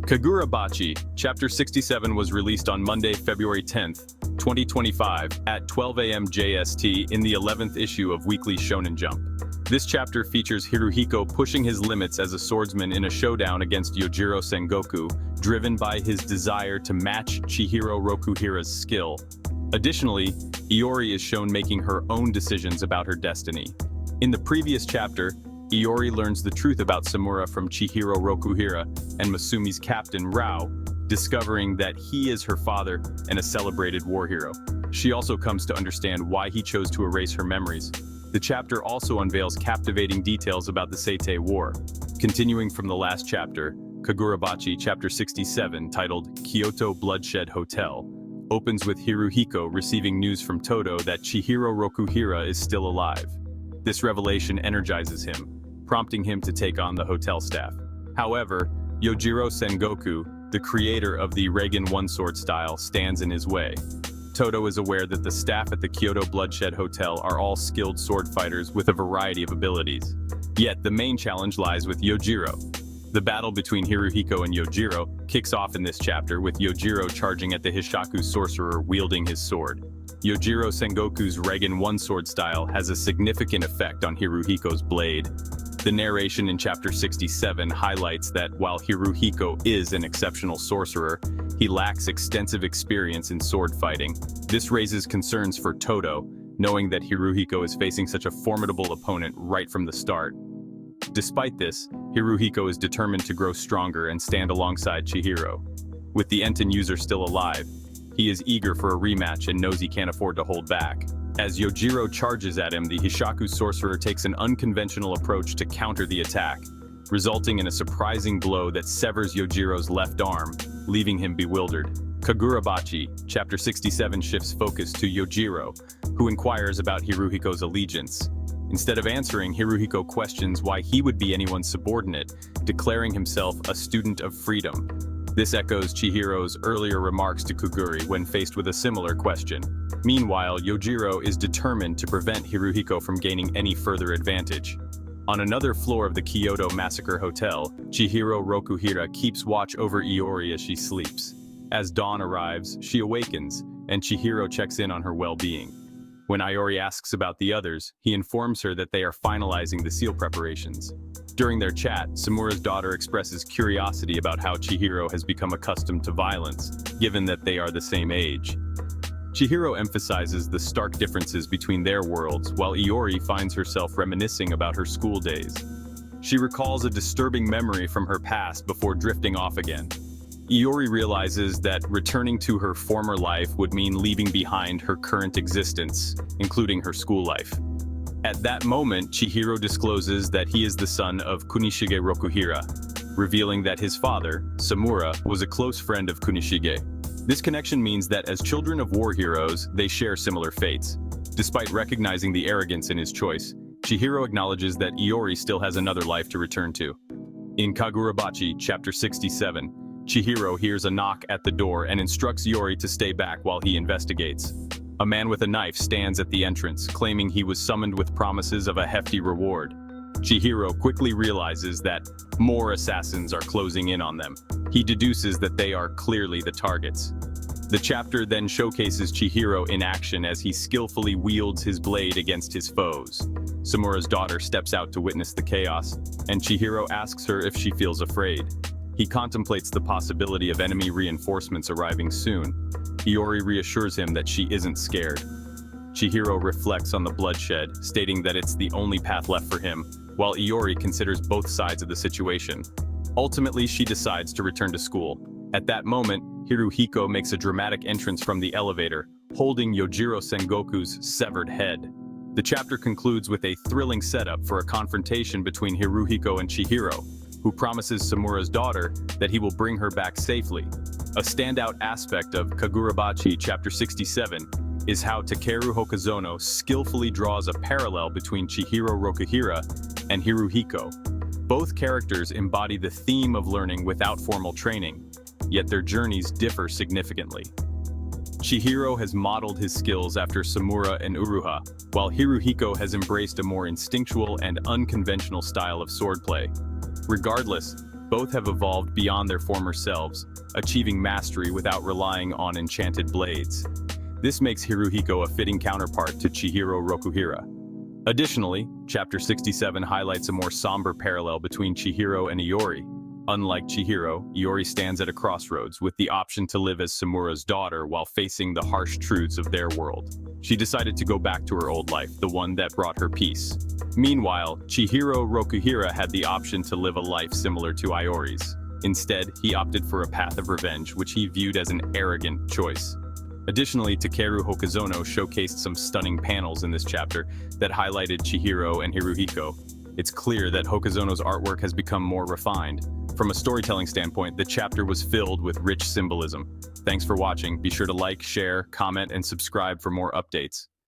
Kagurabachi, Chapter 67 was released on Monday, February 10th, 2025, at 12 a.m. JST in the 11th issue of Weekly Shonen Jump. This chapter features Hiruhiko pushing his limits as a swordsman in a showdown against Yojiro Sengoku, driven by his desire to match Chihiro Rokuhira's skill. Additionally, Iori is shown making her own decisions about her destiny. In the previous chapter, Iori learns the truth about Samura from Chihiro Rokuhira and Masumi's captain Rao, discovering that he is her father and a celebrated war hero. She also comes to understand why he chose to erase her memories. The chapter also unveils captivating details about the Seitei War. Continuing from the last chapter, Kagurabachi Chapter 67, titled Kyoto Bloodshed Hotel, opens with Hiruhiko receiving news from Todo that Chihiro Rokuhira is still alive. This revelation energizes him, prompting him to take on the hotel staff. However, Yojiro Sengoku, the creator of the Reigen One-Sword style, stands in his way. Todo is aware that the staff at the Kyoto Bloodshed Hotel are all skilled sword fighters with a variety of abilities. Yet, the main challenge lies with Yojiro. The battle between Hiruhiko and Yojiro kicks off in this chapter with Yojiro charging at the Hishaku sorcerer wielding his sword. Yojiro Sengoku's Reigen One-Sword style has a significant effect on Hiruhiko's blade. The narration in Chapter 67 highlights that while Hiruhiko is an exceptional sorcerer, he lacks extensive experience in sword fighting. This raises concerns for Todo, knowing that Hiruhiko is facing such a formidable opponent right from the start. Despite this, Hiruhiko is determined to grow stronger and stand alongside Chihiro. With the Enten user still alive, he is eager for a rematch and knows he can't afford to hold back. As Yojiro charges at him, the Hishaku sorcerer takes an unconventional approach to counter the attack, resulting in a surprising blow that severs Yojiro's left arm, leaving him bewildered. Kagurabachi, Chapter 67 shifts focus to Yojiro, who inquires about Hiruhiko's allegiance. Instead of answering, Hiruhiko questions why he would be anyone's subordinate, declaring himself a student of freedom. This echoes Chihiro's earlier remarks to Kuguri when faced with a similar question. Meanwhile, Yojiro is determined to prevent Hiruhiko from gaining any further advantage. On another floor of the Kyoto Massacre Hotel, Chihiro Rokuhira keeps watch over Iori as she sleeps. As dawn arrives, she awakens, and Chihiro checks in on her well-being. When Iori asks about the others, he informs her that they are finalizing the seal preparations. During their chat, Samura's daughter expresses curiosity about how Chihiro has become accustomed to violence, given that they are the same age. Chihiro emphasizes the stark differences between their worlds, while Iori finds herself reminiscing about her school days. She recalls a disturbing memory from her past before drifting off again. Iori realizes that returning to her former life would mean leaving behind her current existence, including her school life. At that moment, Chihiro discloses that he is the son of Kunishige Rokuhira, revealing that his father, Samura, was a close friend of Kunishige. This connection means that as children of war heroes, they share similar fates. Despite recognizing the arrogance in his choice, Chihiro acknowledges that Iori still has another life to return to. In Kagurabachi, Chapter 67, Chihiro hears a knock at the door and instructs Iori to stay back while he investigates. A man with a knife stands at the entrance, claiming he was summoned with promises of a hefty reward. Chihiro quickly realizes that more assassins are closing in on them. He deduces that they are clearly the targets. The chapter then showcases Chihiro in action as he skillfully wields his blade against his foes. Samura's daughter steps out to witness the chaos, and Chihiro asks her if she feels afraid. He contemplates the possibility of enemy reinforcements arriving soon. Iori reassures him that she isn't scared. Chihiro reflects on the bloodshed, stating that it's the only path left for him, while Iori considers both sides of the situation. Ultimately, she decides to return to school. At that moment, Hiruhiko makes a dramatic entrance from the elevator, holding Yojiro Sengoku's severed head. The chapter concludes with a thrilling setup for a confrontation between Hiruhiko and Chihiro, who promises Samura's daughter that he will bring her back safely. A standout aspect of Kagurabachi Chapter 67 is how Takeru Hokazono skillfully draws a parallel between Chihiro Rokuhira and Hiruhiko. Both characters embody the theme of learning without formal training, yet their journeys differ significantly. Chihiro has modeled his skills after Samura and Uruha, while Hiruhiko has embraced a more instinctual and unconventional style of swordplay. Regardless, Both have evolved beyond their former selves, achieving mastery without relying on enchanted blades. This makes Hiruhiko a fitting counterpart to Chihiro Rokuhira. Additionally, Chapter 67 highlights a more somber parallel between Chihiro and Iori. Unlike Chihiro, Iori stands at a crossroads with the option to live as Samura's daughter while facing the harsh truths of their world. She decided to go back to her old life, the one that brought her peace. Meanwhile, Chihiro Rokuhira had the option to live a life similar to Iori's. Instead, he opted for a path of revenge, which he viewed as an arrogant choice. Additionally, Takeru Hokazono showcased some stunning panels in this chapter that highlighted Chihiro and Hiruhiko. It's clear that Hokazono's artwork has become more refined. From a storytelling standpoint, the chapter was filled with rich symbolism. Thanks for watching. Be sure to like, share, comment, and subscribe for more updates.